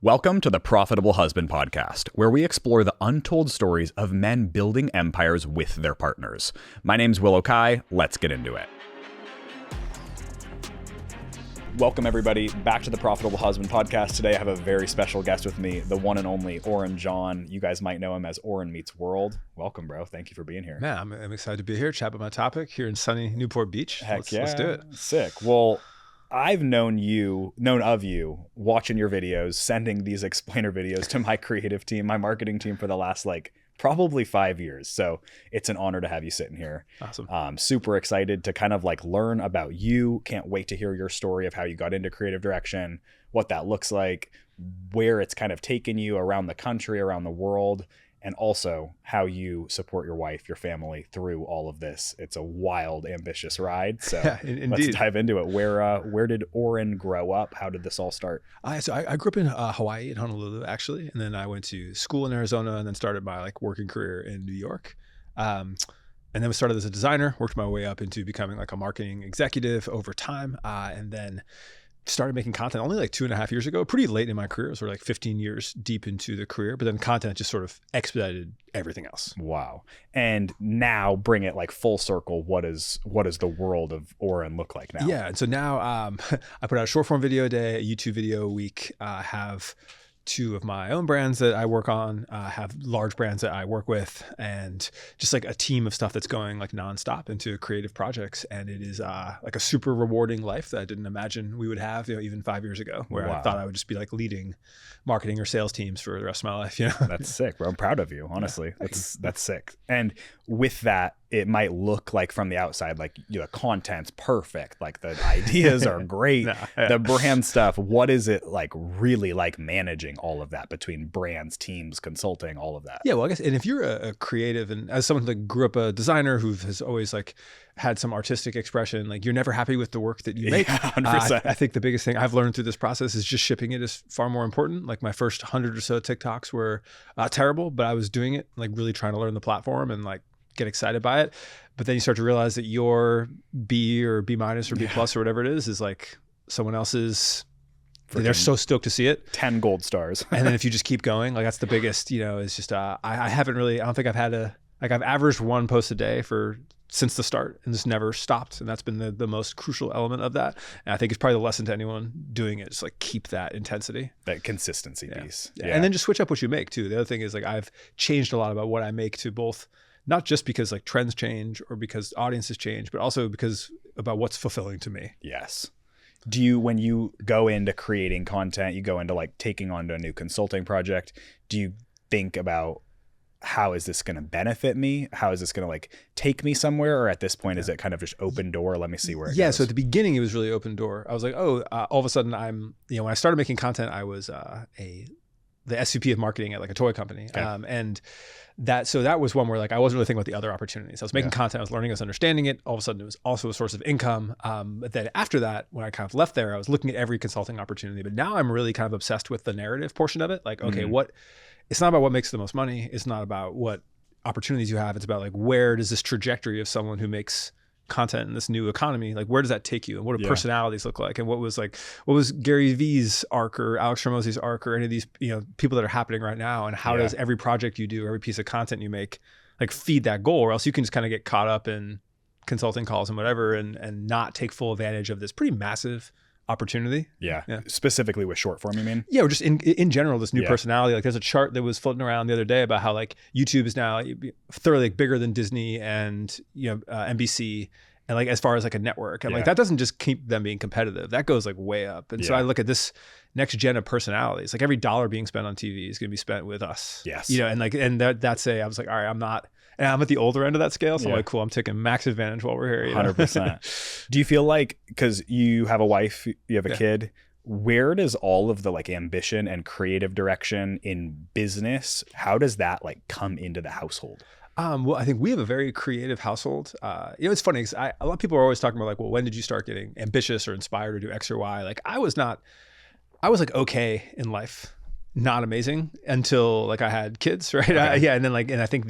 Welcome to the Profitable Husband Podcast, where we explore the untold stories of men building empires with their partners. My name's Willow Kai. Let's get into it. Welcome, everybody, back to the Profitable Husband Podcast. Today, I have a very special guest with me, the one and only Oren John. You guys might know him as Oren Meets World. Welcome, bro. Thank you for being here. Man, I'm excited to be here, chat about my topic here in sunny Newport Beach. Heck Let's do it. Sick. Well, I've known of you, watching your videos, sending these explainer videos to my creative team, my marketing team for the last probably 5 years. So it's an honor to have you sitting here. Awesome. Super excited to kind of learn about you. Can't wait to hear your story of how you got into creative direction, what that looks like, where it's kind of taken you around the country, around the world, and also how you support your wife, your family through all of this. It's a wild, ambitious ride. So let's dive into it. Where did Oren grow up? How did this all start? So I grew up in Hawaii, in Honolulu, actually. And then I went to school in Arizona and then started my working career in New York. And then we started as a designer, worked my way up into becoming a marketing executive over time. And then started making content only 2.5 years ago, pretty late in my career. So we're 15 years deep into the career, but then content just sort of expedited everything else. Wow. And now bring it full circle. What does the world of Oren look like now? Yeah. And so now I put out a short form video a day, a YouTube video a week. I have 2 of my own brands that I work on, have large brands that I work with, and just a team of stuff that's going nonstop into creative projects. And it is a super rewarding life that I didn't imagine we would have, even 5 years ago, where Wow. I thought I would just be leading marketing or sales teams for the rest of my life. That's sick, bro. I'm proud of you, honestly. Yeah, that's sick. And with that, it might look from the outside the content's perfect, the ideas are great, the brand stuff. What is it really managing all of that between brands, teams, consulting, all of that? Yeah, well, I guess, and if you're a creative, and as someone that grew up a designer who has always had some artistic expression, you're never happy with the work that you make. Yeah, 100%. I think the biggest thing I've learned through this process is just shipping it is far more important. My first 100 or so TikToks were terrible, but I was doing it, really trying to learn the platform and get excited by it. But then you start to realize that your B or B minus or B plus or whatever it is someone else's. They're so stoked to see it. 10 gold stars. And then if you just keep going, that's the biggest, is just, I don't think I've had I've averaged 1 post a day since the start, and just never stopped. And that's been the most crucial element of that. And I think it's probably the lesson to anyone doing it. Just keep that intensity. That consistency piece. Yeah. And then just switch up what you make too. The other thing is I've changed a lot about what I make to both, not just because trends change or because audiences change, but also because about what's fulfilling to me. Yes. Do you, when you go into creating content, you go into taking on to a new consulting project, do you think about how is this going to benefit me? How is this going to take me somewhere? Or at this point, is it kind of just open door? Let me see where it goes. So at the beginning, it was really open door. I was all of a sudden I'm, when I started making content, I was the SVP of marketing at a toy company. Okay. And that was one where I wasn't really thinking about the other opportunities. I was making content, I was learning, I was understanding it. All of a sudden it was also a source of income. But then after that, when I kind of left there, I was looking at every consulting opportunity. But now I'm really kind of obsessed with the narrative portion of it. It's not about what makes the most money. It's not about what opportunities you have. It's about where does this trajectory of someone who makes content in this new economy, where does that take you, and what do personalities look like, and what was Gary Vee's arc or Alex Hormozi's arc or any of these people that are happening right now, and how does every project you do, every piece of content you make feed that goal, or else you can just kind of get caught up in consulting calls and whatever and not take full advantage of this pretty massive opportunity. Yeah. Specifically with short form, you mean? Yeah, or just in general, this new personality. There's a chart that was floating around the other day about how YouTube is now thoroughly bigger than Disney and NBC, and as far as a network, and that doesn't just keep them being competitive. That goes way up. And so I look at this next gen of personalities. Every dollar being spent on TV is going to be spent with us. Yes. And that's I was all right, I'm not. And I'm at the older end of that scale. So I'm cool, I'm taking max advantage while we're here. 100%. Do you feel because you have a wife, you have a kid, where does all of the ambition and creative direction in business, how does that come into the household? Well, I think we have a very creative household. It's funny because a lot of people are always talking about when did you start getting ambitious or inspired to do X or Y? I was okay in life. not amazing until like I had kids, right? Okay. And then and I think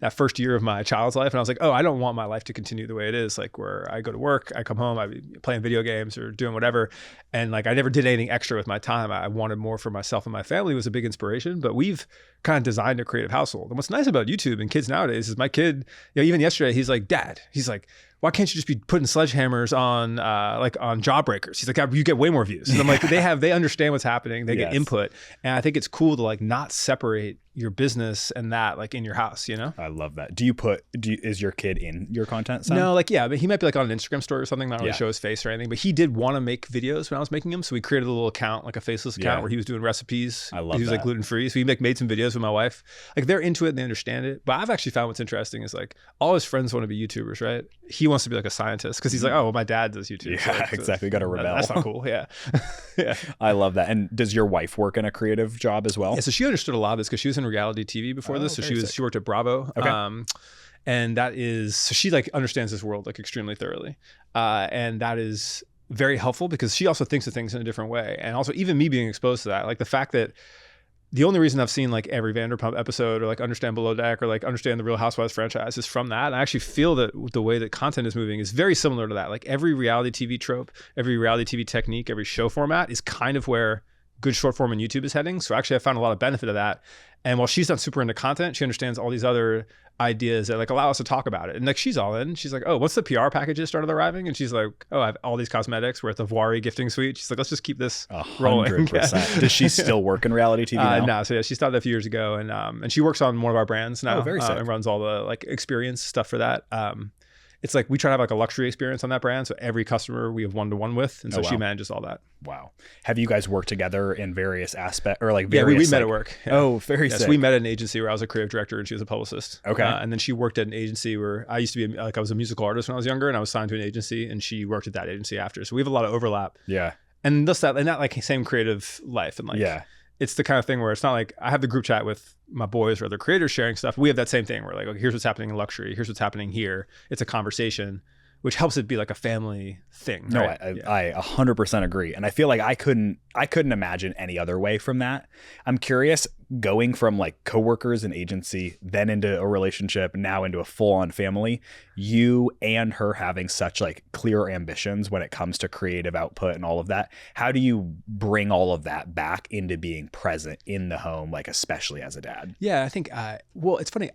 that first year of my child's life, and I was like, oh, I don't want my life to continue the way it is, like where I go to work, I come home, I be playing video games or doing whatever, and like I never did anything extra with my time. I wanted more for myself, and my family was a big inspiration. But we've kind of designed a creative household, and what's nice about YouTube and kids nowadays is my kid, even yesterday, he's like, Dad, he's like, why can't you just be putting sledgehammers on on Jawbreakers? He's like, you get way more views. And I'm like, they understand what's happening. They get input. And I think it's cool to like not separate your business and that like in your house, you know? I love that. Is your kid in your content? No, but he might be like on an Instagram story or something, not really show his face or anything, but he did want to make videos when I was making them. So we created a little account, like a faceless account where he was doing recipes. I love He was that. like gluten-free. So he made some videos with my wife. Like they're into it and they understand it. But I've actually found what's interesting is like all his friends want to be YouTubers, right? He wants to be like a scientist because he's like, oh, well, my dad does YouTube. Yeah, so exactly. Got to rebel. That's not cool. Yeah. Yeah. I love that. And does your wife work in a creative job as well? Yeah, so she understood a lot of this because she was in reality TV before this. So she worked at Bravo. Okay. And that is, so she like understands this world like extremely thoroughly. And that is very helpful because she also thinks of things in a different way. And also even me being exposed to that, like the fact that the only reason I've seen like every Vanderpump episode or like understand Below Deck or like understand the Real Housewives franchise is from that. And I actually feel that the way that content is moving is very similar to that. Like every reality TV trope, every reality TV technique, every show format is kind of where good short form on YouTube is heading. So actually I found a lot of benefit of that. And while she's not super into content, she understands all these other ideas that like allow us to talk about it. And like she's all in. She's like, oh, once the PR packages started arriving, and she's like, oh, I have all these cosmetics. We're at the Voiri gifting suite. She's like, let's just keep this rolling. 100%. Does she still work in reality TV now? No, so yeah, she started a few years ago, and she works on one of our brands now. Oh, very sick. And runs all the like experience stuff for that. It's like we try to have like a luxury experience on that brand. So every customer we have one-to-one with. And so she manages all that. Wow. Have you guys worked together in various aspects or like various? Yeah, we met at work. Yeah. Oh, very sick. So we met at an agency where I was a creative director and she was a publicist. Okay. And then she worked at an agency where I used to be I was a musical artist when I was younger, and I was signed to an agency, and she worked at that agency after. So we have a lot of overlap. Yeah. And that like same creative life. And like, it's the kind of thing where it's not like I have the group chat with my boys or other creators sharing stuff. We have that same thing where like, okay, here's what's happening in luxury. Here's what's happening here. It's a conversation, which helps it be like a family thing. No, right? I 100% agree. And I feel like I couldn't imagine any other way from that. I'm curious, going from like coworkers and agency, then into a relationship, now into a full-on family, you and her having such like clear ambitions when it comes to creative output and all of that. How do you bring all of that back into being present in the home, like especially as a dad? Yeah, I think, well, it's funny.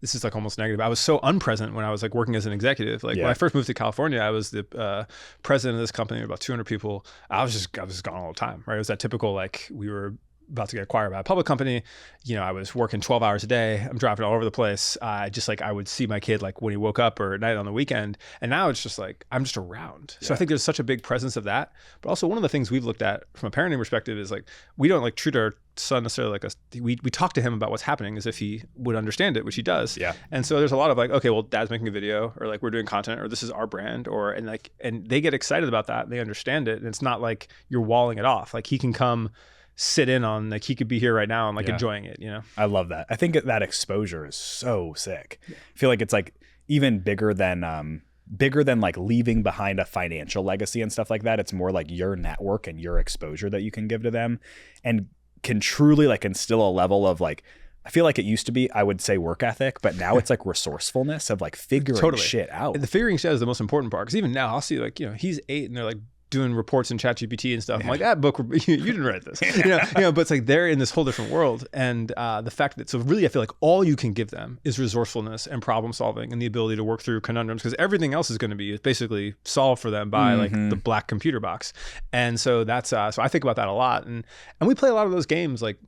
This is like almost negative. I was so unpresent when I was like working as an executive. Like when I first moved to California, I was the president of this company, about 200 people. I was gone all the time, right? It was that typical, like we were about to get acquired by a public company. You know, I was working 12 hours a day. I'm driving all over the place. Just like I would see my kid like when he woke up or at night on the weekend. And now it's just like, I'm just around. So I think there's such a big presence of that. But also one of the things we've looked at from a parenting perspective is like, we don't like treat our son necessarily like we talk to him about what's happening as if he would understand it, which he does. Yeah. And so there's a lot of like, okay, well, dad's making a video, or like we're doing content, or this is our brand, and they get excited about that. And they understand it. And it's not like you're walling it off. Like he can come sit in on, like he could be here right now and like enjoying it, you know? I love that. I think that exposure is so sick. I feel like it's like even bigger than like leaving behind a financial legacy and stuff like that. It's more like your network and your exposure that you can give to them, and can truly like instill a level of like, I feel like it used to be, I would say work ethic, but now it's like resourcefulness of like figuring shit out. And the figuring shit is the most important part. Cause even now I'll see like, you know, he's 8 and they're like doing reports in ChatGPT and stuff. I'm like, that book, you didn't write this, you know, but it's like they're in this whole different world. And the fact that, so really I feel like all you can give them is resourcefulness and problem solving and the ability to work through conundrums, because everything else is going to be basically solved for them by like the black computer box. And so that's, so I think about that a lot. And we play a lot of those games, like,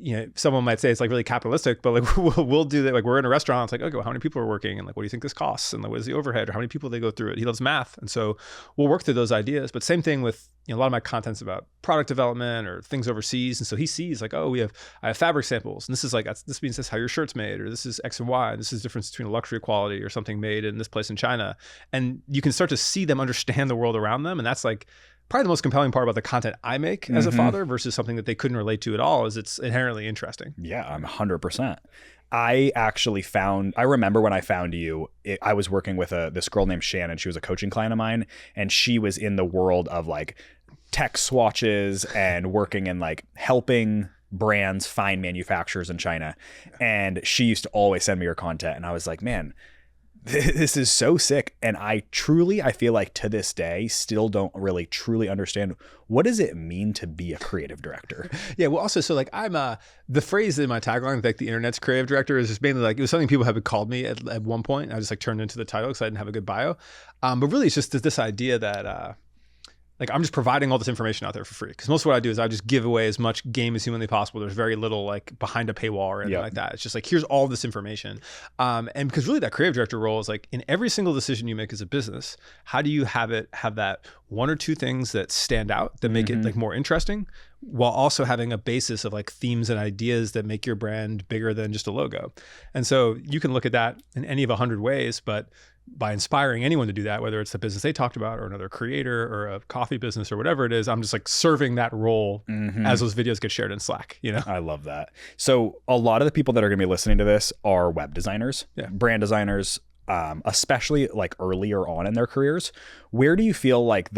you know, someone might say it's like really capitalistic, but like we'll do that. Like we're in a restaurant, it's like, okay, well, how many people are working, and like, what do you think this costs, and like, what is the overhead, or how many people they go through it. He loves math, and so we'll work through those ideas. But same thing with, you know, a lot of my content's about product development or things overseas, and so he sees like, oh, I have fabric samples, and this is like, this means this is how your shirt's made, or this is X and Y, and this is the difference between a luxury quality or something made in this place in China, and you can start to see them understand the world around them, and that's like probably the most compelling part about the content I make as a father versus something that they couldn't relate to at all, is it's inherently interesting. Yeah, I'm 100%. I remember when I found you, I was working with this girl named Shannon. She was a coaching client of mine, and she was in the world of like tech swatches and working in like helping brands find manufacturers in China. And she used to always send me her content. And I was like, man, this is so sick. And I feel like to this day, still don't really truly understand what does it mean to be a creative director? Yeah. Well, also, so like I'm the phrase in my tagline, like the internet's creative director, is just mainly like, it was something people have called me at one point. I just like turned into the title because I didn't have a good bio. But really it's just this idea that, like I'm just providing all this information out there for free. Because most of what I do is I just give away as much game as humanly possible. There's very little like behind a paywall or anything like that. It's just like, here's all this information. And because really that creative director role is like in every single decision you make as a business, how do you have that one or two things that stand out that make it like more interesting, while also having a basis of like themes and ideas that make your brand bigger than just a logo. And so you can look at that in any of 100 ways, but by inspiring anyone to do that, whether it's the business they talked about or another creator or a coffee business or whatever it is, I'm just like serving that role as those videos get shared in Slack, you know? I love that. So a lot of the people that are going to be listening to this are web designers, brand designers, especially like earlier on in their careers. Where do you feel like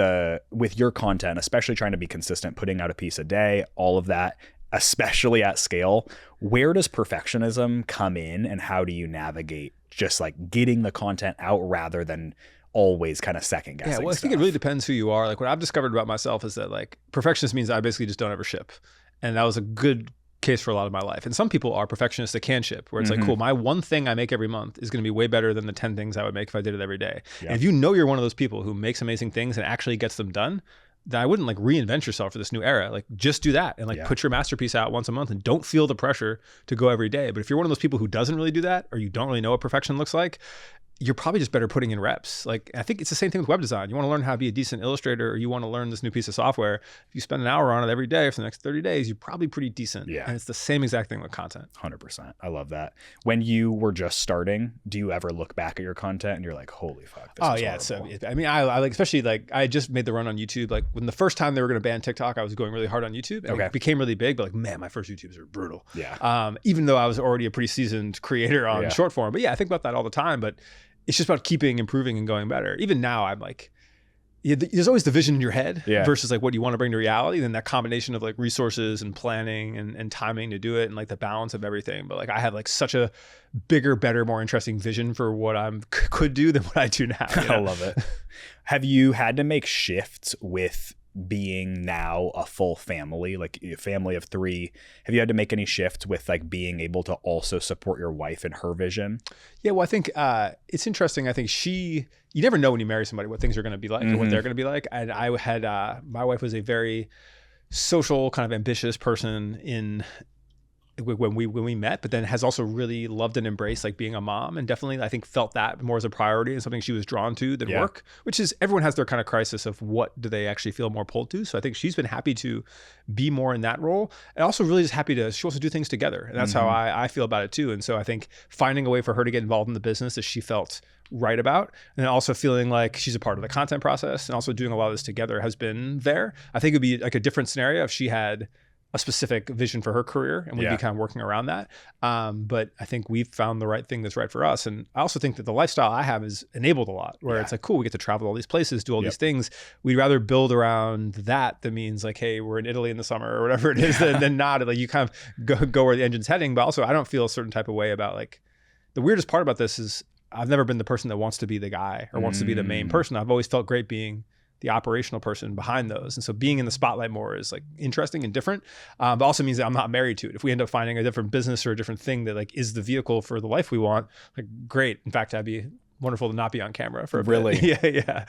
with your content, especially trying to be consistent, putting out a piece a day, all of that, especially at scale, where does perfectionism come in and how do you navigate just like getting the content out rather than always kind of second guessing? Yeah, well, I think it really depends who you are. Like what I've discovered about myself is that like perfectionist means I basically just don't ever ship. And that was a good case for a lot of my life. And some people are perfectionists that can ship, where it's like, cool, my one thing I make every month is going to be way better than the 10 things I would make if I did it every day. And if you know you're one of those people who makes amazing things and actually gets them done, then I wouldn't like reinvent yourself for this new era. Like just do that and like put your masterpiece out once a month and don't feel the pressure to go every day. But if you're one of those people who doesn't really do that, or you don't really know what perfection looks like, you're probably just better putting in reps. Like I think it's the same thing with web design. You want to learn how to be a decent illustrator, or you want to learn this new piece of software. If you spend an hour on it every day for the next 30 days, you're probably pretty decent. Yeah. And it's the same exact thing with content. 100%. I love that. When you were just starting, do you ever look back at your content and you're like, holy fuck, this is horrible? So I mean, I like, especially like I just made the run on YouTube. Like when the first time they were going to ban TikTok, I was going really hard on YouTube and it became really big, but like, man, my first YouTubes were brutal. Yeah. Even though I was already a pretty seasoned creator on short form, but yeah, I think about that all the time, but it's just about keeping improving and going better. Even now I'm like, there's always the vision in your head versus like what you want to bring to reality. Then that combination of like resources and planning and timing to do it and like the balance of everything. But like I have like such a bigger, better, more interesting vision for what I could do than what I do now. You know? I love it. Have you had to make shifts with being now a full family, like a family of 3? Have you had to make any shifts with like being able to also support your wife and her vision? Yeah, well, I think it's interesting. I think you never know when you marry somebody what things are going to be like or what they're going to be like. And I had my wife was a very social, kind of ambitious person when we met, but then has also really loved and embraced like being a mom, and definitely I think felt that more as a priority and something she was drawn to than work, which is everyone has their kind of crisis of what do they actually feel more pulled to. So I think she's been happy to be more in that role, and also really just happy she wants to do things together, and that's how I feel about it too. And so I think finding a way for her to get involved in the business that she felt right about, and then also feeling like she's a part of the content process and also doing a lot of this together has been there. I think it'd be like a different scenario if she had a specific vision for her career and we'd be kind of working around that. But I think we've found the right thing that's right for us. And I also think that the lifestyle I have is enabled a lot, where it's like, cool, we get to travel all these places, do all these things. We'd rather build around that means like, hey, we're in Italy in the summer or whatever it is, than not. Like you kind of go where the engine's heading. But also I don't feel a certain type of way about like, the weirdest part about this is I've never been the person that wants to be the guy or wants to be the main person. I've always felt great being the operational person behind those. And so being in the spotlight more is like interesting and different, but also means that I'm not married to it. If we end up finding a different business or a different thing that like is the vehicle for the life we want, like great. In fact, that'd be wonderful to not be on camera for a bit. Yeah.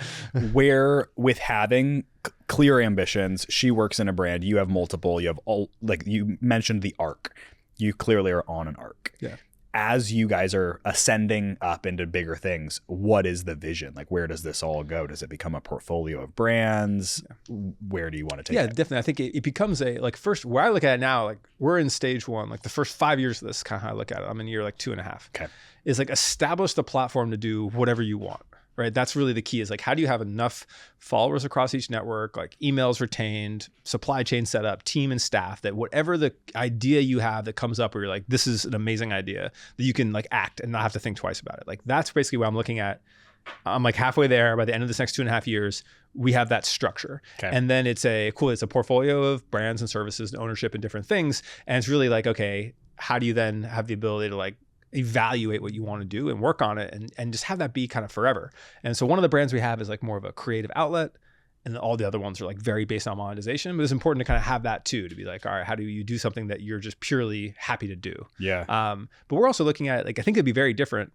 Where with having clear ambitions, she works in a brand, you have multiple, you have all, like you mentioned the arc, you clearly are on an arc. Yeah. As you guys are ascending up into bigger things, what is the vision? Like, where does this all go? Does it become a portfolio of brands? Where do you want to take it? Yeah, definitely. I think it becomes first, where I look at it now, like we're in stage 1, like the first 5 years of this, kind of how I look at it. I'm in year like 2.5. Okay. Is like establish the platform to do whatever you want. Right. That's really the key, is like, how do you have enough followers across each network, like emails retained, supply chain set up, team and staff, that whatever the idea you have that comes up where you're like, this is an amazing idea, that you can like act and not have to think twice about it. Like that's basically what I'm looking at I'm like halfway there. By the end of this next 2.5 years, we have that structure. Okay. And then it's a portfolio of brands and services and ownership and different things. And it's really like, okay, how do you then have the ability to like evaluate what you want to do and work on it and just have that be kind of forever. And so one of the brands we have is like more of a creative outlet, and all the other ones are like very based on monetization. But it's important to kind of have that too, to be like, all right, how do you do something that you're just purely happy to do? Yeah. But we're also looking at, like, I think it'd be very different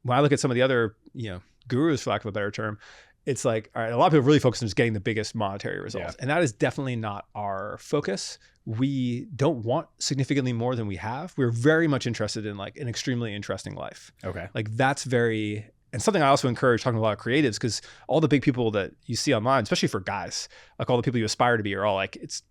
when I look at some of the other, gurus, for lack of a better term. It's like, all right, a lot of people really focus on just getting the biggest monetary results. And that is definitely not our focus. We don't want significantly more than we have. We're very much interested in like an extremely interesting life. Okay. Like that's and something I also encourage talking to a lot of creatives, because all the big people that you see online, especially for guys, like all the people you aspire to be are all like, it's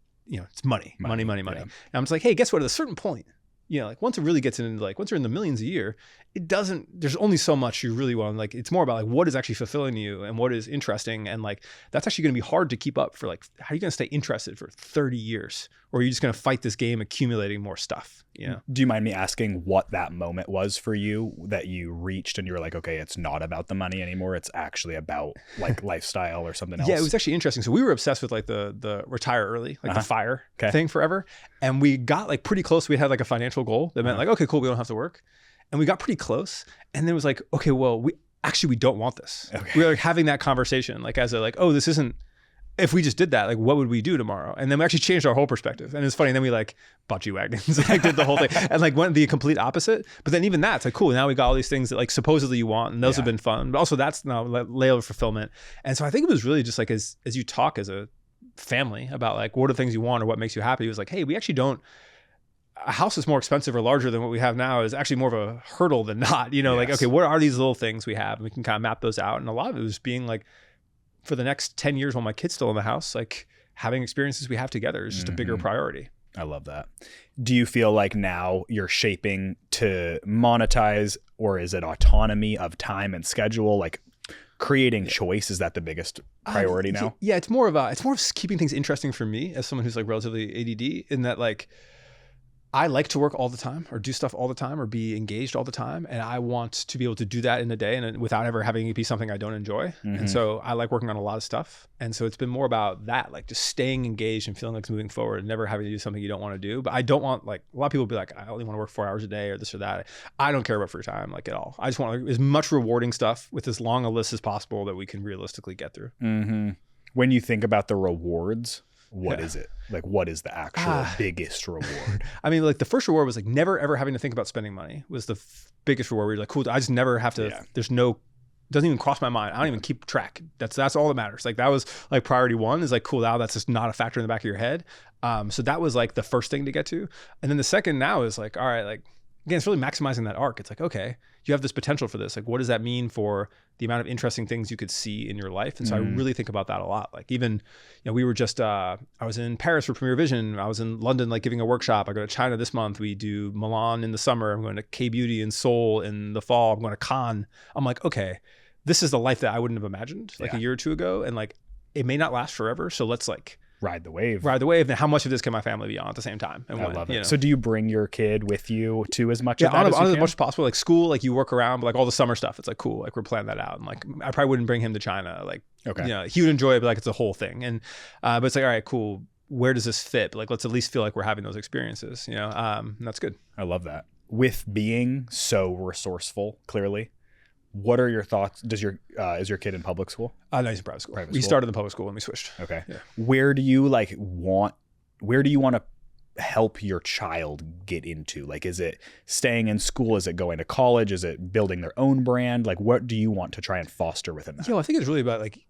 money. Yeah. And I'm just like, hey, guess what? At a certain point, like once it really gets into like, once you're in the millions a year, there's only so much you really want. Like, it's more about like what is actually fulfilling you and what is interesting. And like, that's actually going to be hard to keep up for like, how are you going to stay interested for 30 years? Or are you just going to fight this game accumulating more stuff? Do you mind me asking what that moment was for you that you reached and you were like, okay, it's not about the money anymore. It's actually about like lifestyle or something else? Yeah, it was actually interesting. So we were obsessed with like the retire early, like the FIRE thing forever. And we got like pretty close. We had like a financial goal that meant like, okay, cool, we don't have to work. And we got pretty close. And then it was like, okay, well, we don't want this. Okay. We were like having that conversation, like as a like, oh, this isn't, if we just did that, like what would we do tomorrow? And then we actually changed our whole perspective. And it's funny. And then we like bought G-Wagons, like did the whole thing and like went the complete opposite. But then even that's like, cool. Now we got all these things that like supposedly you want, and those have been fun. But also that's now layer of fulfillment. And so I think it was really just like, as you talk as a family about like, what are the things you want or what makes you happy? It was like, hey, we actually don't, a house that's more expensive or larger than what we have now is actually more of a hurdle than not, like, okay, what are these little things we have? And we can kind of map those out. And a lot of it was being like, for the next 10 years while my kid's still in the house, like having experiences we have together is just a bigger priority. I love that. Do you feel like now you're shaping to monetize, or is it autonomy of time and schedule? Like creating choice, is that the biggest priority now? Yeah, it's more of keeping things interesting for me as someone who's like relatively ADD, in that like, I like to work all the time or do stuff all the time or be engaged all the time. And I want to be able to do that in a day and without ever having it be something I don't enjoy. And so I like working on a lot of stuff. And so it's been more about that, like just staying engaged and feeling like it's moving forward and never having to do something you don't want to do. But I don't want, like, a lot of people be like, I only want to work 4 hours a day or this or that. I don't care about free time, like, at all. I just want as much rewarding stuff with as long a list as possible that we can realistically get through. When you think about the rewards, what is it? Like, what is the actual biggest reward? I mean, like the first reward was like never ever having to think about spending money was the biggest reward. Where you're like, cool, I just never have to, doesn't even cross my mind. I don't even keep track. That's all that matters. Like that was like priority one, is like, cool, now that's just not a factor in the back of your head. So that was like the first thing to get to. And then the second now is like, all right, like, again, it's really maximizing that arc. It's like, okay, you have this potential for this. Like, what does that mean for the amount of interesting things you could see in your life? And so I really think about that a lot. Like even, we were just, I was in Paris for Premier Vision. I was in London, like giving a workshop. I go to China this month. We do Milan in the summer. I'm going to K-Beauty in Seoul in the fall. I'm going to Cannes. I'm like, okay, this is the life that I wouldn't have imagined like a year or two ago. And like, it may not last forever. So let's like, ride the wave. Then how much of this can my family be on at the same time? And I love it. So do you bring your kid with you to as much of that on as you can? As much as possible. Like school, like you work around, but like all the summer stuff, it's like cool. Like we're planning that out. And like I probably wouldn't bring him to China. Like, he would enjoy it, but like it's a whole thing. And but it's like, all right, cool. Where does this fit? But like, let's at least feel like we're having those experiences. And that's good. I love that. With being so resourceful, clearly, what are your thoughts? Is your kid in public school? No, he's in private school. We started in public school and we switched. Okay. Yeah. Where do you want to help your child get into? Like, is it staying in school? Is it going to college? Is it building their own brand? Like, what do you want to try and foster within that? I think it's really about like,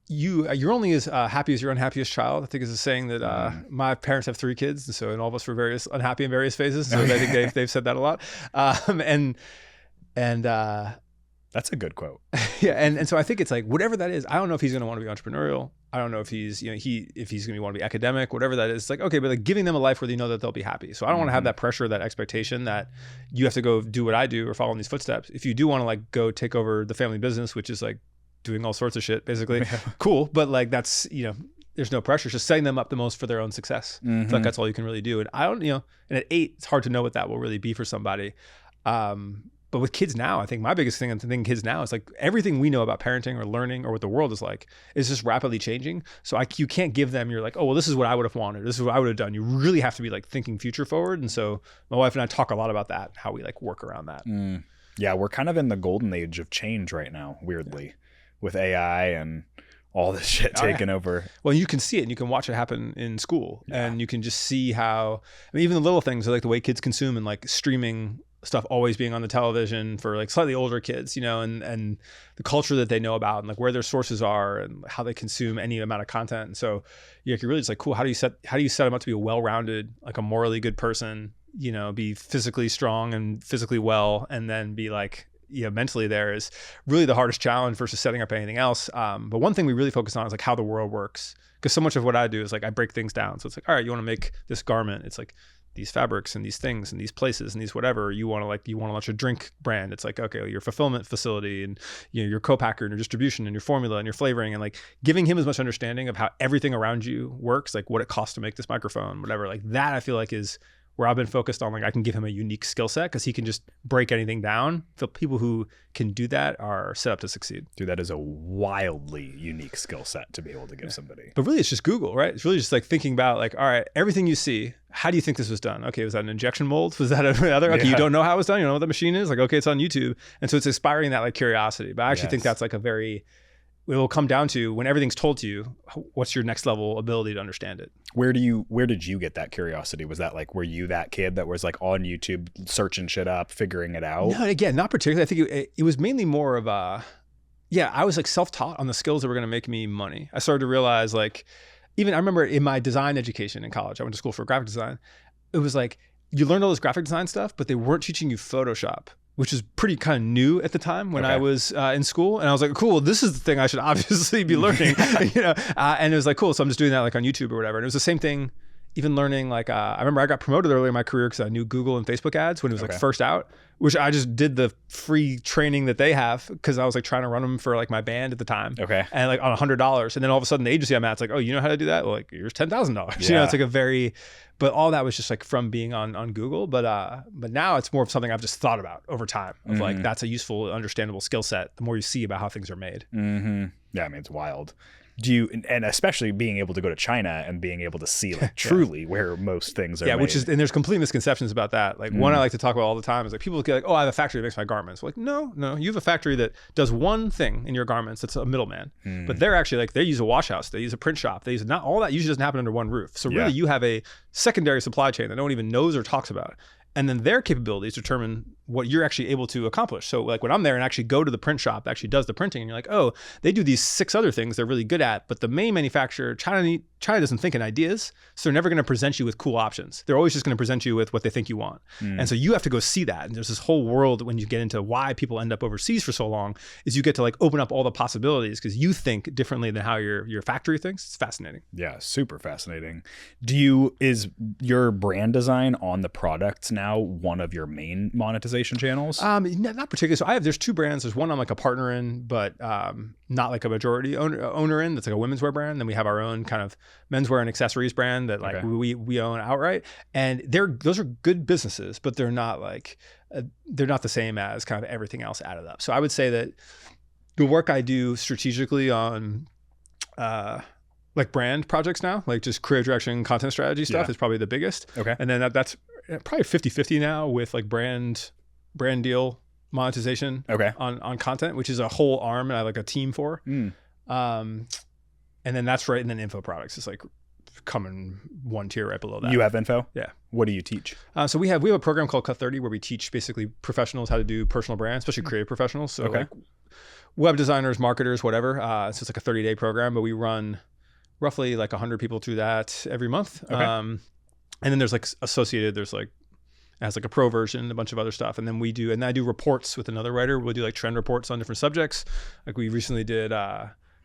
you're only as happy as your unhappiest child. I think is a saying that my parents have 3 kids. And so, and all of us were unhappy in various phases. So I think they've said that a lot. That's a good quote. Yeah. And so I think it's like, whatever that is, I don't know if he's going to want to be entrepreneurial. I don't know if he's, if he's going to want to be academic, whatever that is. It's like, okay, but like giving them a life where they know that they'll be happy. So I don't want to have that pressure, that expectation that you have to go do what I do or follow in these footsteps. If you do want to like go take over the family business, which is like doing all sorts of shit, basically, cool. But like, that's, there's no pressure. It's just setting them up the most for their own success. I feel like that's all you can really do. And I don't, and at 8, it's hard to know what that will really be for somebody. But with kids now, I think my biggest thing, I'm thinking kids now is like everything we know about parenting or learning or what the world is like is just rapidly changing. So you can't give them, you're like, oh, well, this is what I would have wanted. This is what I would have done. You really have to be like thinking future forward. And so my wife and I talk a lot about that, how we like work around that. Yeah, we're kind of in the golden age of change right now, weirdly, with AI and all this shit taking over. Well, you can see it and you can watch it happen in school and you can just see how, I mean, even the little things are like the way kids consume and like streaming stuff always being on the television for like slightly older kids, you know, and the culture that they know about and like where their sources are and how they consume any amount of content. And so you're really just like, cool, how do you set them up to be a well-rounded, like a morally good person, you know, be physically strong and physically well, and then be like, you know, mentally there is really the hardest challenge versus setting up anything else. But one thing we really focus on is like how the world works. Because so much of what I do is like I break things down. So it's like, all right, you want to make this garment. It's like these fabrics and these things and these places and these whatever. You want to launch a drink brand. It's like, okay, your fulfillment facility and, you know, your co-packer and your distribution and your formula and your flavoring, and like giving him as much understanding of how everything around you works, like what it costs to make this microphone, whatever. Like that I feel like is where I've been focused on. Like I can give him a unique skill set because he can just break anything down. The people who can do that are set up to succeed. Dude, that is a wildly unique skill set to be able to give somebody. But really it's just Google, right? It's really just like thinking about like, all right, everything you see, how do you think this was done? Okay, was that an injection mold? Was that another? Okay, you don't know how it was done. You don't know what the machine is? Like, okay, it's on YouTube. And so it's inspiring that like curiosity. But I actually think that's like it will come down to when everything's told to you, what's your next level ability to understand it? Where did you get that curiosity? Was that like, were you that kid that was like on YouTube searching shit up, figuring it out? No, again, not particularly. I think it was mainly more of I was like self-taught on the skills that were going to make me money. I started to realize like, even I remember in my design education in college, I went to school for graphic design. It was like, you learned all this graphic design stuff, but they weren't teaching you Photoshop, which is pretty kind of new at the time when I was in school. And I was like, cool, this is the thing I should obviously be learning, you know? And it was like, cool. So I'm just doing that like on YouTube or whatever. And it was the same thing, even learning like, I remember I got promoted early in my career because I knew Google and Facebook ads when it was like first out, which I just did the free training that they have because I was like trying to run them for like my band at the time. Okay. And like on $100. And then all of a sudden the agency I'm at, it's like, oh, you know how to do that? Well, like here's $10,000. You know, it's like but all that was just like from being on Google. But now it's more of something I've just thought about over time of like, that's a useful, understandable skill set. The more you see about how things are made. Mm-hmm. Yeah. I mean, it's wild. And especially being able to go to China and being able to see like truly where most things are made. Which is, and there's complete misconceptions about that. Like one I like to talk about all the time is like people get like, oh, I have a factory that makes my garments. Like, no, you have a factory that does one thing in your garments. That's a middleman. But they're actually like, they use a wash house, they use a print shop, they use not all that usually doesn't happen under one roof. So really you have a secondary supply chain that no one even knows or talks about. And then their capabilities determine what you're actually able to accomplish. So like when I'm there and actually go to the print shop that actually does the printing, and you're like, oh, they do these 6 other things they're really good at, but the main manufacturer, China doesn't think in ideas, so they're never going to present you with cool options. They're always just going to present you with what they think you want. And so you have to go see that. And there's this whole world when you get into why people end up overseas for so long is you get to like open up all the possibilities because you think differently than how your factory thinks. It's fascinating. Yeah, super fascinating. Is your brand design on the products now one of your main monetization channels? Not particularly. So there's 2 brands. There's one I'm like a partner in, but not like a majority owner in. That's like a women's wear brand. Then we have our own kind of menswear and accessories brand that like we own outright. And those are good businesses, but they're not like they're not the same as kind of everything else added up. So I would say that the work I do strategically on like brand projects now, like just creative direction, content strategy stuff is probably the biggest. Okay. And then that's probably 50-50 now with like brand deal monetization on content, which is a whole arm and I have like a team for. And then that's right. And then info products is like coming one tier right below that. You have info? Yeah. What do you teach? So we have a program called Cut 30 where we teach basically professionals how to do personal brands, especially creative professionals. So like web designers, marketers, whatever. So it's like a 30-day program, but we run roughly like 100 people through that every month. And then there's like associated, there's like, as like a pro version, a bunch of other stuff. And then I do reports with another writer. We'll do like trend reports on different subjects. Like we recently did,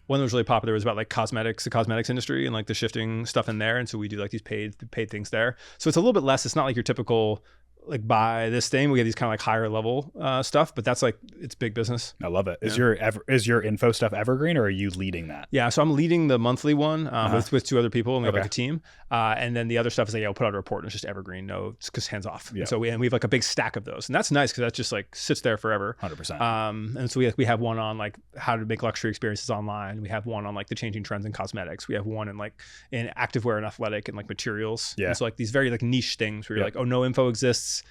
one that was really popular was about like the cosmetics industry and like the shifting stuff in there. And so we do like these paid things there. So it's a little bit less, it's not like your typical like buy this thing. We have these kind of like higher level stuff, but that's like, it's big business. I love it. Is your info stuff evergreen, or are you leading that? Yeah. So I'm leading the monthly one with two other people, and we have like a team. And then the other stuff is like, I'll put out a report and it's just evergreen. No, it's just hands off. Yeah. And so we have like a big stack of those, and that's nice because that just like sits there forever. 100%. And so we have one on like how to make luxury experiences online. We have one on like the changing trends in cosmetics. We have one in activewear and athletic and like materials. Yeah. And so like these very like niche things where you're like, oh, no info exists.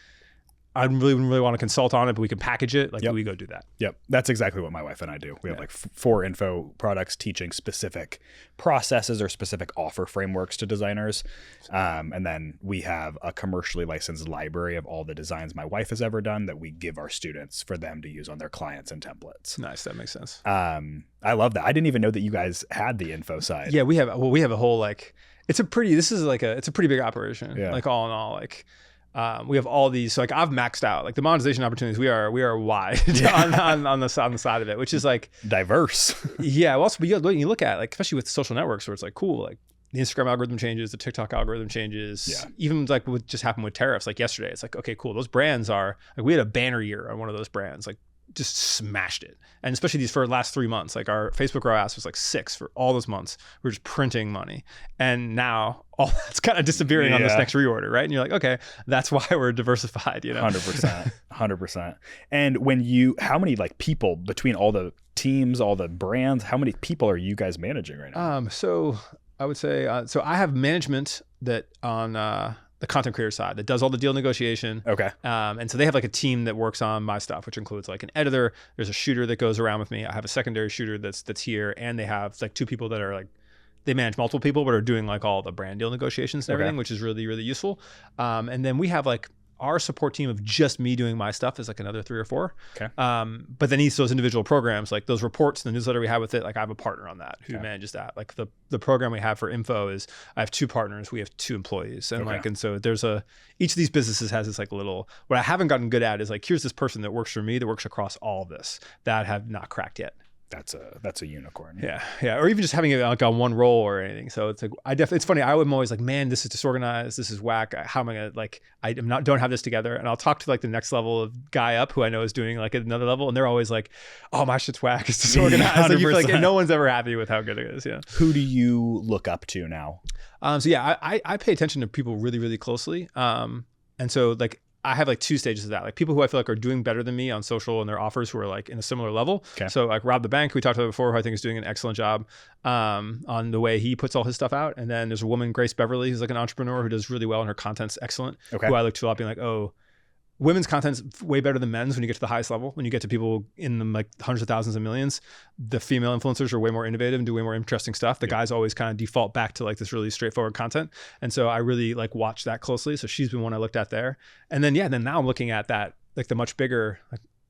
I really want to consult on it, but we can package it. Like we go do that. Yep. That's exactly what my wife and I do. We have like 4 info products teaching specific processes or specific offer frameworks to designers. And then we have a commercially licensed library of all the designs my wife has ever done that we give our students for them to use on their clients and templates. Nice. That makes sense. I love that. I didn't even know that you guys had the info side. Yeah, we have a whole like, it's a pretty big operation. Yeah. Like all in all, like, we have all these, so like I've maxed out like the monetization opportunities. We are wide on the side of it, which is like diverse. Yeah. Well, also, but you look at like, especially with social networks where it's like, cool, like the Instagram algorithm changes, the TikTok algorithm changes. Yeah. Even like what just happened with tariffs, like yesterday, it's like, okay, cool. Those brands are like, we had a banner year on one of those brands, like just smashed it. And especially these for the last 3 months, like our Facebook ROAS was like 6 for all those months. We're just printing money. And now all that's kind of disappearing on this next reorder, right? And you're like, okay, that's why we're diversified, you know? 100%. 100%. And how many like people between all the teams, all the brands, how many people are you guys managing right now? So I would say, so I have management that on the content creator side that does all the deal negotiation. Okay. And so they have like a team that works on my stuff, which includes like an editor. There's a shooter that goes around with me. I have a secondary shooter that's here, and they have like 2 people that are like, they manage multiple people, but are doing like all the brand deal negotiations and everything, which is really, really useful. And then we have like our support team of just me doing my stuff is like another 3 or 4. Okay. But then each of those individual programs, like those reports and the newsletter we have with it, like I have a partner on that who manages that. Like the program we have for info is I have 2 partners, we have 2 employees. And and so there's each of these businesses has this like little, what I haven't gotten good at is like, here's this person that works for me that works across all of this that have not cracked yet. That's a unicorn. Yeah. Or even just having it like on one role or anything. So it's like, it's funny. I'm always like, man, this is disorganized. This is whack. How am I gonna like, don't have this together. And I'll talk to like the next level of guy up who I know is doing like at another level. And they're always like, oh, my shit's whack. It's disorganized. Like, you feel like no one's ever happy with how good it is. Yeah. Who do you look up to now? So yeah, I pay attention to people really, really closely. And so like, I have like 2 stages of that. Like people who I feel like are doing better than me on social and their offers who are like in a similar level. Okay. So like Rob the Bank, who we talked about before, who I think is doing an excellent job on the way he puts all his stuff out. And then there's a woman, Grace Beverly, who's like an entrepreneur who does really well and her content's excellent. Okay. Who I look to a lot being like, oh, women's content's way better than men's when you get to the highest level. When you get to people in the like hundreds of thousands and millions, the female influencers are way more innovative and do way more interesting stuff. The guys always kind of default back to like this really straightforward content. And so I really like watch that closely. So she's been one I looked at there. And then, then now I'm looking at that, like the much bigger,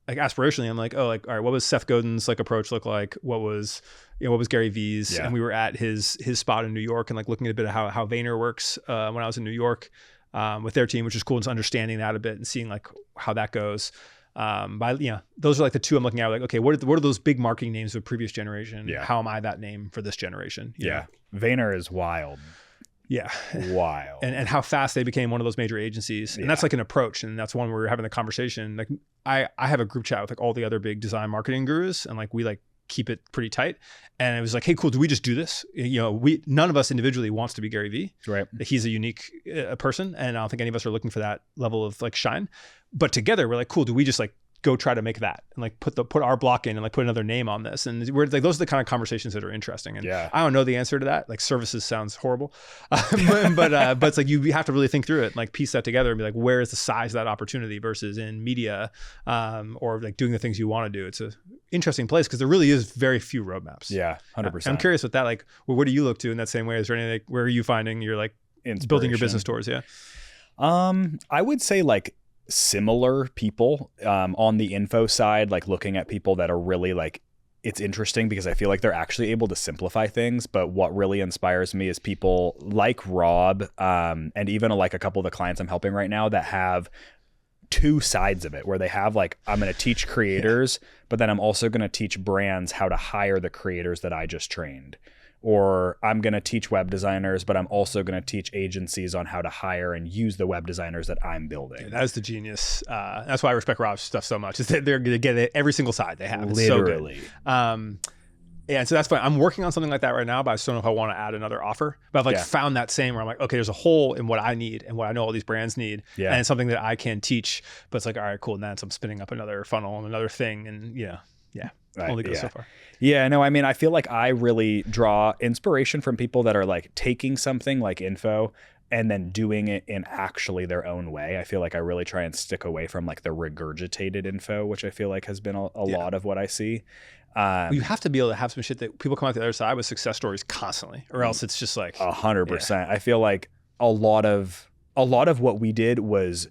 like aspirationally, I'm like, oh, like, all right, what was Seth Godin's like approach look like? What was Gary Vee's? Yeah. And we were at his spot in New York and like looking at a bit of how Vayner works when I was in New York. With their team, which is cool, just understanding that a bit and seeing like how that goes. Those are like the 2 I'm looking at. Like, okay, what are those big marketing names of previous generation? Yeah. How am I that name for this generation? Yeah. Vayner is wild. Yeah. Wild. And how fast they became one of those major agencies. And that's like an approach. And that's one where we're having the conversation. Like I have a group chat with like all the other big design marketing gurus, and like we like keep it pretty tight. And it was like, hey, cool, do we just do this? None of us individually wants to be Gary Vee. Right. He's a unique person, and I don't think any of us are looking for that level of like shine. But together we're like, cool, do we just like go try to make that and like put our block in and like put another name on this? And we're like, those are the kind of conversations that are interesting. And I don't know the answer to that. Like services sounds horrible. but it's like you have to really think through it and like piece that together and be like, where is the size of that opportunity versus in media or like doing the things you want to do? It's a interesting place because there really is very few roadmaps. Yeah, 100%. I'm curious with that. Like, well, what do you look to in that same way? Is there anything, like, where are you finding you're like building your business towards? Yeah. I would say like similar people on the info side, like looking at people that are really like, it's interesting because I feel like they're actually able to simplify things. But what really inspires me is people like Rob and even like a couple of the clients I'm helping right now that have 2 sides of it, where they have like, I'm going to teach creators, but then I'm also going to teach brands how to hire the creators that I just trained. or I'm going to teach web designers, but I'm also going to teach agencies on how to hire and use the web designers that I'm building. That is the genius. That's why I respect Rob's stuff so much. Is that they're going to get it every single side they have. It's Literally. So good. Yeah, and so that's fine. I'm working on something like that right now, but I just don't know if I want to add another offer. But I've like found that same where I'm like, okay, there's a hole in what I need and what I know all these brands need. Yeah. And it's something that I can teach. But it's like, all right, cool. And then I'm spinning up another funnel and another thing. And only goes so far. Yeah, no, I mean, I feel like I really draw inspiration from people that are like taking something like info and then doing it in actually their own way. I feel like I really try and stick away from like the regurgitated info, which I feel like has been a lot of what I see. You have to be able to have some shit that people come out the other side with success stories constantly, or else it's just like 100%. I feel like a lot of what we did was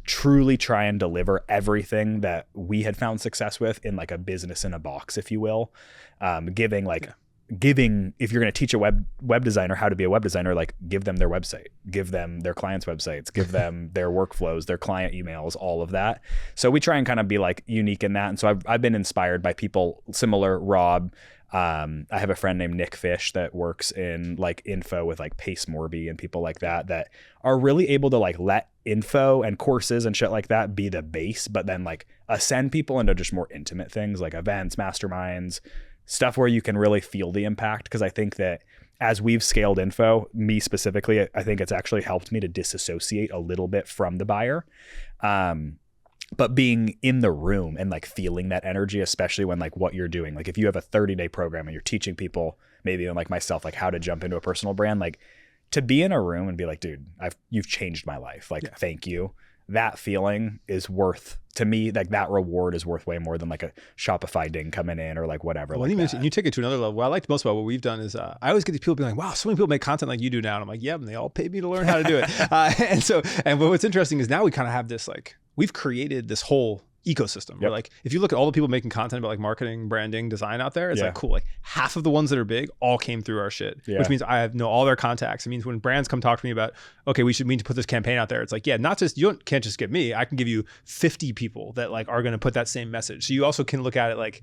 truly try and deliver everything that we had found success with in like a business in a box, if you will. Giving, if you're going to teach a web designer how to be a web designer, like give them their website, give them their clients' websites, give them their workflows, their client emails, all of that. So we try and kind of be like unique in that. And so I've been inspired by people similar. Rob, I have a friend named Nick Fish that works in like info with like Pace Morby and people like that are really able to like let info and courses and shit like that be the base, but then like ascend people into just more intimate things like events, masterminds, stuff where you can really feel the impact. Because I think that as we've scaled info, me specifically, I think it's actually helped me to disassociate a little bit from the buyer. But being in the room and like feeling that energy, especially when like what you're doing, like if you have a 30-day program and you're teaching people, maybe even like myself, like how to jump into a personal brand, like to be in a room and be like, dude, you've changed my life. Like, thank you. That feeling is worth, to me, like that reward is worth way more than like a Shopify ding coming in or like whatever. Well, you take it to another level. What I liked most about what we've done is I always get these people being like, wow, so many people make content like you do now. And I'm like, yeah, and they all paid me to learn how to do it. And what's interesting is now we kind of have this, like, we've created this whole ecosystem where like if you look at all the people making content about like marketing, branding, design out there, it's like cool, like half of the ones that are big all came through our shit, which means I know all their contacts. It means when brands come talk to me about, okay, we need to put this campaign out there, it's like, not just can't just get me, I can give you 50 people that like are going to put that same message. So you also can look at it like,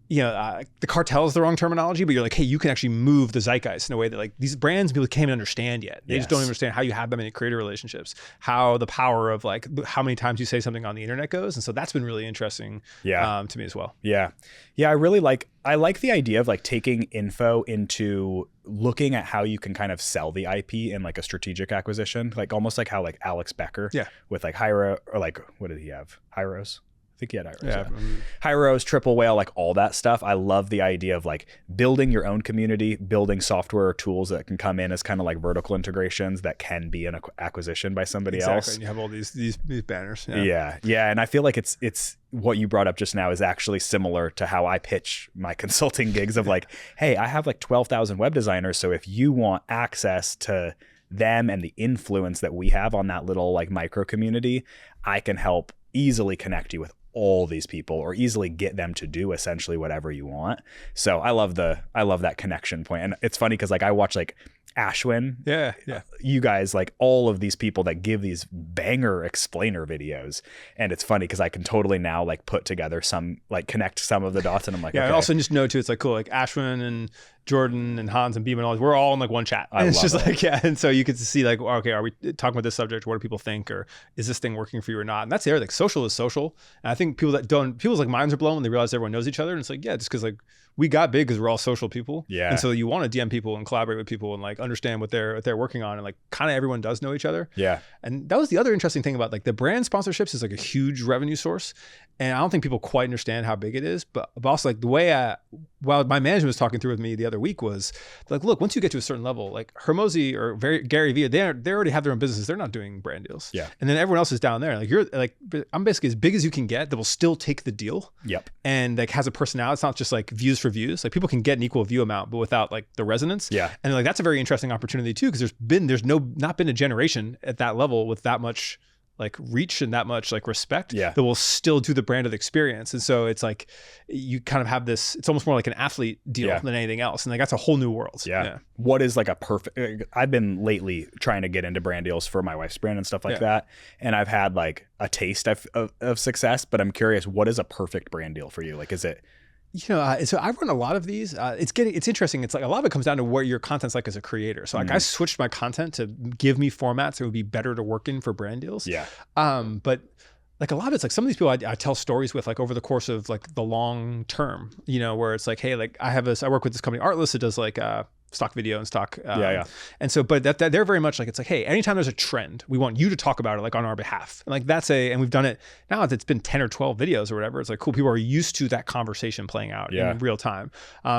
the cartel is the wrong terminology, but you're like, hey, you can actually move the zeitgeist in a way that like these brands people can't even understand yet. They just don't understand how you have that many creator relationships, how the power of like how many times you say something on the internet goes. And so that's been really interesting to me as well. Yeah. I really like the idea of like taking info into looking at how you can kind of sell the IP in like a strategic acquisition, like almost like how like Alex Becker with like Hyro, or like, what did he have? Hyros? I think he had Hyros. Hyros, Triple Whale, like all that stuff. I love the idea of like building your own community, building software or tools that can come in as kind of like vertical integrations that can be an acquisition by somebody else. And you have all these banners. Yeah. And I feel like it's what you brought up just now is actually similar to how I pitch my consulting gigs of like, hey, I have like 12,000 web designers. So if you want access to them and the influence that we have on that little like micro community, I can help easily connect you with all these people or easily get them to do essentially whatever you want. So I love that connection point. And it's funny because like I watch like Ashwin, you guys, like all of these people that give these banger explainer videos, and it's funny because I can totally now like put together some, like connect some of the dots, and I'm like, okay. I also just know too, it's like cool, like Ashwin and Jordan and Hans and Beam and all, we're all in like one chat. And it's just like, and so you get to see like, okay, are we talking about this subject? What do people think? Or is this thing working for you or not? And that's the other, like social is social. And I think people's like minds are blown when they realize everyone knows each other. And it's like, just because like we got big because we're all social people. Yeah. And so you want to DM people and collaborate with people and like understand what they're working on. And like kind of everyone does know each other. Yeah. And that was the other interesting thing about like the brand sponsorships is like a huge revenue source. And I don't think people quite understand how big it is, but also like the way while my management was talking through with me the other week was like, look, once you get to a certain level, like Hermosi or Gary Vee, they already have their own businesses. They're not doing brand deals. Yeah. And then everyone else is down there. Like you're like, I'm basically as big as you can get that will still take the deal. Yep. And like has a personality. It's not just like views for views. Like people can get an equal view amount, but without like the resonance. Yeah. And like, that's a very interesting opportunity too, because there's not been a generation at that level with that much like reach and that much like respect that will still do the branded experience. And so it's like you kind of have this, it's almost more like an athlete deal than anything else. And like that's a whole new world. Yeah. What is like a perfect, I've been lately trying to get into brand deals for my wife's brand and stuff like that. And I've had like a taste of success, but I'm curious, what is a perfect brand deal for you? Like, is it So I run a lot of these. It's interesting. It's like a lot of it comes down to what your content's like as a creator. So like I switched my content to give me formats that would be better to work in for brand deals. Yeah. But like a lot of it's like some of these people I tell stories with like over the course of like the long term, where it's like, hey, like I work with this company Artlist that does like stock video and stock. And so, but that they're very much like, it's like, hey, anytime there's a trend, we want you to talk about it like on our behalf. And like and we've done it now. It's been 10 or 12 videos or whatever. It's like, cool. People are used to that conversation playing out in real time.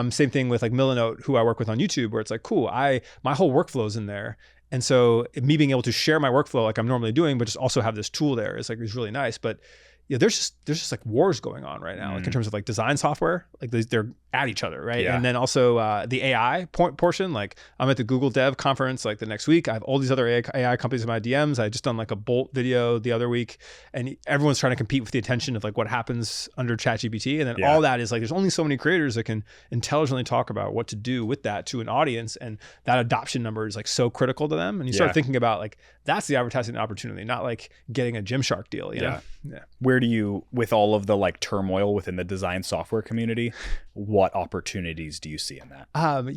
Same thing with like Millinote, who I work with on YouTube, where it's like, cool. My whole workflow's in there. And so me being able to share my workflow like I'm normally doing, but just also have this tool there is really nice. But there's just like wars going on right now, like in terms of like design software, like they're at each other, right? And then also the AI portion, like I'm at the Google Dev conference like the next week. I have all these other AI companies in my DMs. I just done like a Bolt video the other week, and everyone's trying to compete with the attention of like what happens under ChatGPT. And then all that is like, there's only so many creators that can intelligently talk about what to do with that to an audience. And that adoption number is like so critical to them. And you start thinking about like, that's the advertising opportunity, not like getting a Gymshark deal, you know? Yeah. Where do you, with all of the like turmoil within the design software community, what opportunities do you see in that? I'm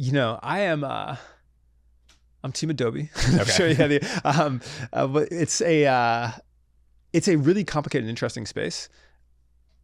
Team Adobe. Okay. But it's a really complicated and interesting space.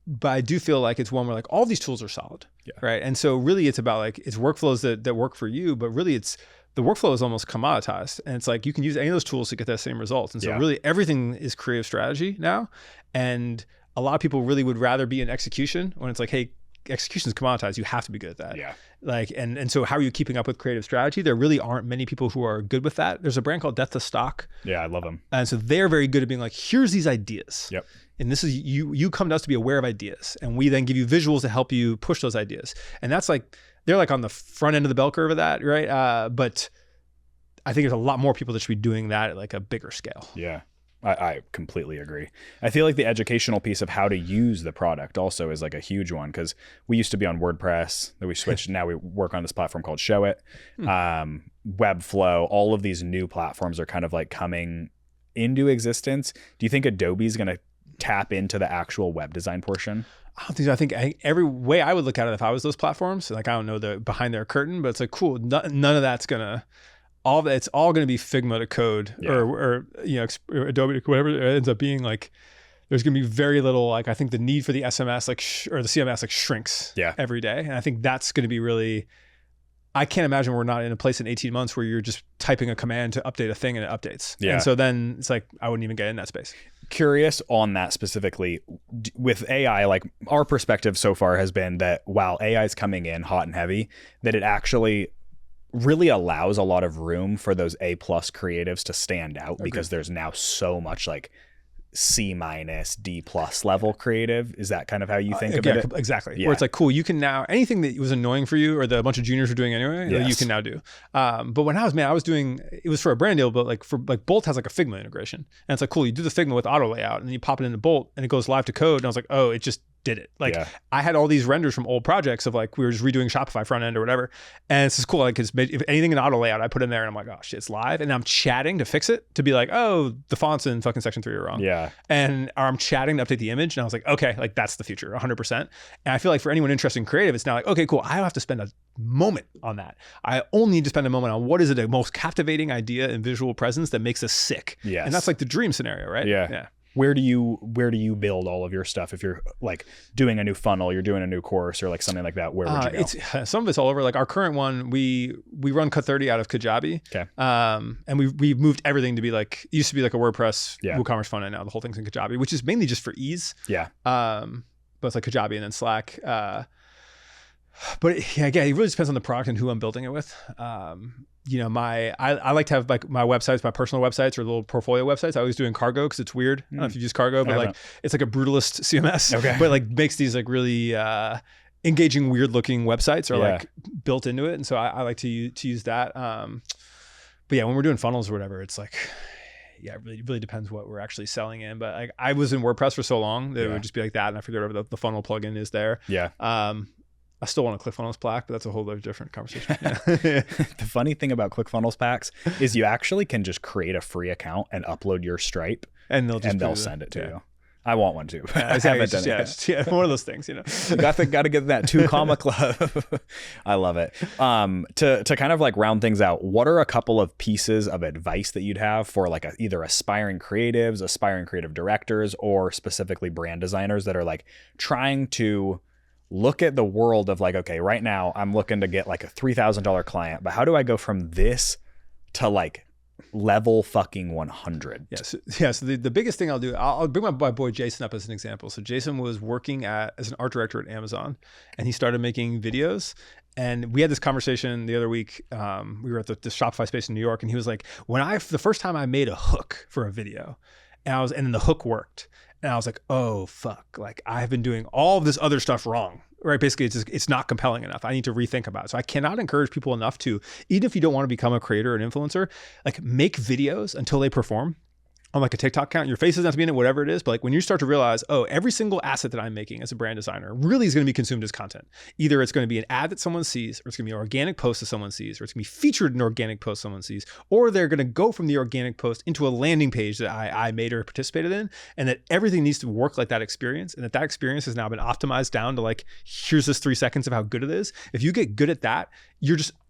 But I do feel like it's one where like all these tools are solid, right? And so really it's about like, it's workflows that work for you, but really the workflow is almost commoditized, and it's like you can use any of those tools to get that same results. And so really everything is creative strategy now. And a lot of people really would rather be in execution when it's like, hey, execution is commoditized. You have to be good at that. Yeah. Like, and so how are you keeping up with creative strategy? There really aren't many people who are good with that. There's a brand called Death to Stock. Yeah, I love them. And so they're very good at being like, here's these ideas. Yep. And this is, you come to us to be aware of ideas, and we then give you visuals to help you push those ideas. And that's like, they're like on the front end of the bell curve of that, right? But I think there's a lot more people that should be doing that at like a bigger scale. Yeah. I completely agree. I feel like the educational piece of how to use the product also is like a huge one, because we used to be on WordPress, then we switched. Now we work on this platform called Show It. Webflow, all of these new platforms are kind of like coming into existence. Do you think Adobe's going to tap into the actual web design portion? I don't think so. I think every way I would look at it if I was those platforms, like I don't know the behind their curtain, but it's like, cool, none of that's going to, it's all going to be Figma to code or Adobe to whatever it ends up being. Like there's going to be very little, like I think the need for the SMS or the CMS like shrinks every day. And I think that's going to be really, I can't imagine we're not in a place in 18 months where you're just typing a command to update a thing and it updates. And so then it's like, I wouldn't even get in that space. Curious on that specifically with AI, like our perspective so far has been that while AI is coming in hot and heavy, that it actually really allows a lot of room for those A+ creatives to stand out. Because there's now so much like C-, D+ level creative. Is that kind of how you think of it? Exactly. Where it's like, cool, you can now, anything that was annoying for you or that a bunch of juniors were doing anyway, you can now do. But when I was doing, it was for a brand deal, but like Bolt has like a Figma integration. And it's like, cool, you do the Figma with auto layout and then you pop it into Bolt and it goes live to code. And I was like, oh, it just did it. Like I had all these renders from old projects of like, we were just redoing Shopify front end or whatever. And it's just cool. Like, if anything in auto layout, I put in there and I'm like, oh shit, it's live. And I'm chatting to fix it to be like, oh, the fonts in fucking section 3 are wrong. Yeah. And I'm chatting to update the image. And I was like, okay, like that's the future 100%. And I feel like for anyone interested in creative, it's now like, okay, cool. I don't have to spend a moment on that. I only need to spend a moment on what is the most captivating idea and visual presence that makes us sick. Yes. And that's like the dream scenario, right? Yeah. Where do you build all of your stuff? If you're like doing a new funnel, you're doing a new course or like something like that, where would you go? Some of it's all over. Like our current one, we run Cut 30 out of Kajabi. Okay. And we moved everything to be like, it used to be like a WordPress WooCommerce front end. Now the whole thing's in Kajabi, which is mainly just for ease. Yeah. But it's like Kajabi and then Slack. But again, it really depends on the product and who I'm building it with. I like to have like my websites, my personal websites or little portfolio websites. I always do in Cargo because it's weird. I don't know if you use Cargo, but like it's like a brutalist CMS, but like makes these like really engaging, weird looking websites are like built into it. And so I like to use that. But yeah, when we're doing funnels or whatever, it's like, it really depends what we're actually selling in. But like I was in WordPress for so long that it would just be like that. And I figured whatever the funnel plugin is there. Yeah. I still want a ClickFunnels plaque, but that's a whole other different conversation. The funny thing about ClickFunnels packs is you actually can just create a free account and upload your Stripe, and they'll send it to you. I want one too. Yeah, I exactly. haven't done it yet. One of those things, you know. You got to get that 2 comma club. I love it. To kind of like round things out, what are a couple of pieces of advice that you'd have for like either aspiring creatives, aspiring creative directors, or specifically brand designers that are like trying to look at the world of like, okay, right now I'm looking to get like a $3,000 client, but how do I go from this to like level fucking 100? Yes. Yeah. So the biggest thing I'll do, I'll bring my boy Jason up as an example. So Jason was working as an art director at Amazon, and he started making videos. And we had this conversation the other week. We were at the Shopify space in New York, and he was like, the first time I made a hook for a video, and then the hook worked. And I was like, oh, fuck. Like, I've been doing all of this other stuff wrong, right? Basically, it's not compelling enough. I need to rethink about it. So I cannot encourage people enough to, even if you don't want to become a creator or an influencer, like make videos until they perform on like a TikTok account. Your face doesn't have to be in it, whatever it is. But like when you start to realize, oh, every single asset that I'm making as a brand designer really is going to be consumed as content. Either it's going to be an ad that someone sees, or it's going to be an organic post that someone sees, or it's going to be featured in an organic post someone sees, or they're going to go from the organic post into a landing page that I made or participated in, and that everything needs to work like that experience, and that experience has now been optimized down to like, here's this 3 seconds of how good it is. If you get good at that,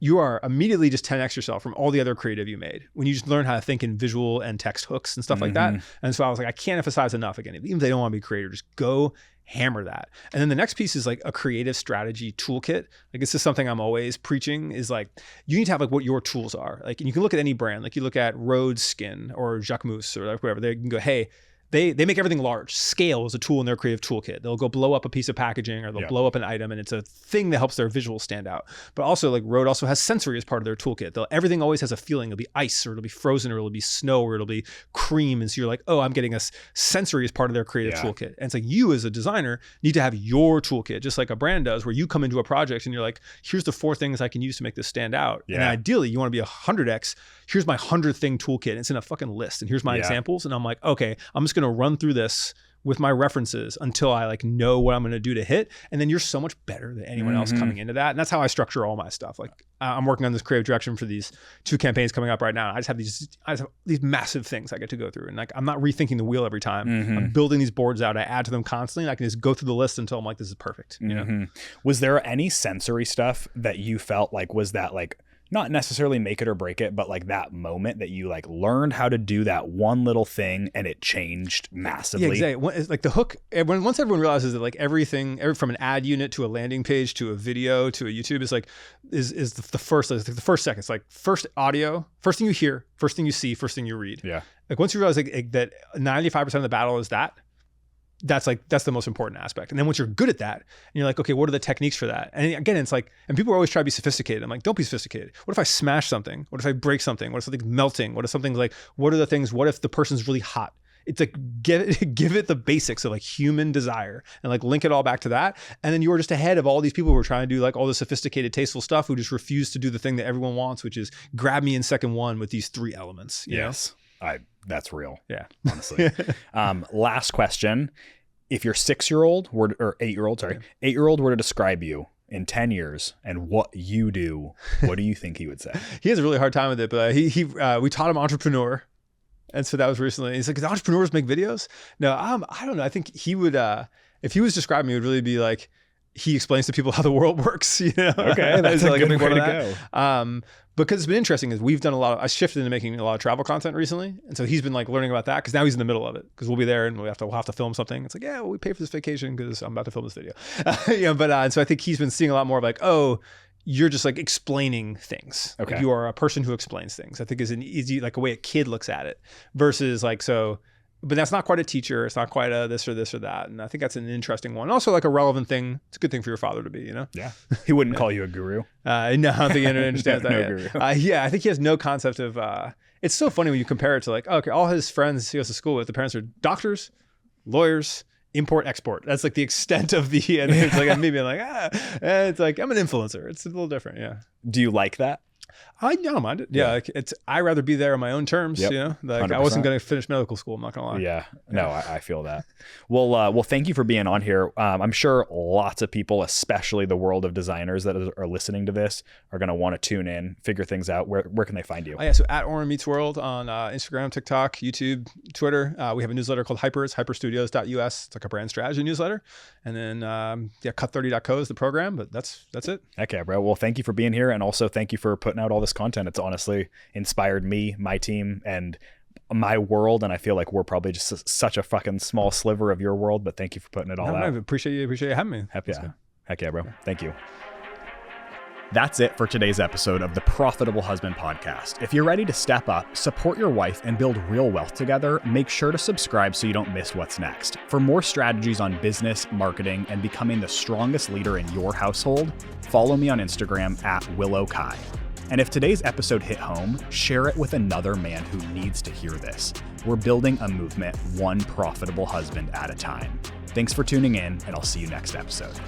you are immediately just 10x yourself from all the other creative you made when you just learn how to think in visual and text hooks and stuff like that. And so I was like, I can't emphasize enough, again, even if they don't want to be a creator, just go hammer that. And then the next piece is like a creative strategy toolkit. Like this is something I'm always preaching, is like, you need to have like what your tools are. Like, and you can look at any brand, like you look at Rhodes Skin or Jacquemus or like whatever, they can go, hey, they make everything large. Scale is a tool in their creative toolkit. They'll go blow up a piece of packaging, or they'll blow up an item, and it's a thing that helps their visuals stand out. But also, like Rode also has sensory as part of their toolkit. Everything always has a feeling. It'll be ice, or it'll be frozen, or it'll be snow, or it'll be cream. And so you're like, oh, I'm getting a sensory as part of their creative toolkit. And it's like, you as a designer need to have your toolkit, just like a brand does, where you come into a project and you're like, here's the 4 things I can use to make this stand out. And ideally, you want to be 100x. Here's my 100th thing toolkit. And it's in a fucking list. And here's my examples. And I'm like, okay, I'm just going to run through this with my references until I like know what I'm going to do to hit. And then you're so much better than anyone else coming into that. And that's how I structure all my stuff. Like I'm working on this creative direction for these 2 campaigns coming up right now. I just have these massive things I get to go through. And like, I'm not rethinking the wheel every time. I'm building these boards out. I add to them constantly. And I can just go through the list until I'm like, this is perfect. You know? Was there any sensory stuff that you felt like was that like, not necessarily make it or break it, but like that moment that you like learned how to do that one little thing and it changed massively? Yeah, exactly. Like the hook, once everyone realizes that like everything from an ad unit to a landing page to a video to a YouTube is like, is the first, like the first second. It's like first audio, first thing you hear, first thing you see, first thing you read. Yeah. Like once you realize like that 95% of the battle is that's the most important aspect. And then once you're good at that, and you're like, okay, what are the techniques for that? And again, it's like, and people always try to be sophisticated. I'm like, don't be sophisticated. What if I smash something? What if I break something? What if something's melting? What if something's like, what are the things? What if the person's really hot? It's like, give it the basics of like human desire and like link it all back to that. And then you're just ahead of all these people who are trying to do like all the sophisticated, tasteful stuff, who just refuse to do the thing that everyone wants, which is grab me in second one with these 3 elements. You know? That's real. Yeah. Honestly. Last question. If your 6-year-old or 8-year-old, 8-year-old were to describe you in 10 years and what you do, what do you think he would say? He has a really hard time with it, but we taught him entrepreneur. And so that was recently. He's like, do entrepreneurs make videos? No, I don't know. I think he would, if he was describing me, it would really be like, he explains to people how the world works, you know? Okay, that's like a good way to go. Because it's been interesting is we've done I shifted into making a lot of travel content recently. And so he's been like learning about that, because now he's in the middle of it, because we'll be there and we'll have to film something. It's like, yeah, well, we pay for this vacation because I'm about to film this video. And so I think he's been seeing a lot more of like, oh, you're just like explaining things. Okay. Like you are a person who explains things. I think is an easy, like a way a kid looks at it versus like, so, but that's not quite a teacher. It's not quite a this or that. And I think that's an interesting one. Also like a relevant thing. It's a good thing for your father to be, you know? Yeah. He wouldn't call you a guru. No, I don't think he understands no that. Guru. Yeah, I think he has no concept of, it's so funny when you compare it to like, okay, all his friends he goes to school with, the parents are doctors, lawyers, import, export. That's like the extent of and it's like me being like, it's like, I'm an influencer. It's a little different. Yeah. Do you like that? I don't mind it. Yeah, like I rather be there on my own terms. Yep. You know, like 100%. I wasn't going to finish medical school. I'm not going to lie. Yeah, no, I feel that. Well, thank you for being on here. I'm sure lots of people, especially the world of designers that are listening to this, are going to want to tune in, figure things out. Where can they find you? Oh, yeah, so at Oren Meets World on Instagram, TikTok, YouTube, Twitter. We have a newsletter called Hyper. It's hyperstudios.us. It's like a brand strategy newsletter. And then cut30.co is the program, but that's it. Okay, bro. Well, thank you for being here, and also thank you for putting out all this content. It's honestly inspired me, my team, and my world, and I feel like we're probably just such a fucking small sliver of your world, but thank you for putting it all out. I appreciate you having me. Heck yeah, bro. Thank you. That's it for today's episode of the Profitable Husband Podcast. If you're ready to step up, support your wife, and build real wealth together, make sure to subscribe so you don't miss what's next. For more strategies on business, marketing, and becoming the strongest leader in your household, follow me on Instagram at WillowKai. And if today's episode hit home, share it with another man who needs to hear this. We're building a movement one profitable husband at a time. Thanks for tuning in, and I'll see you next episode.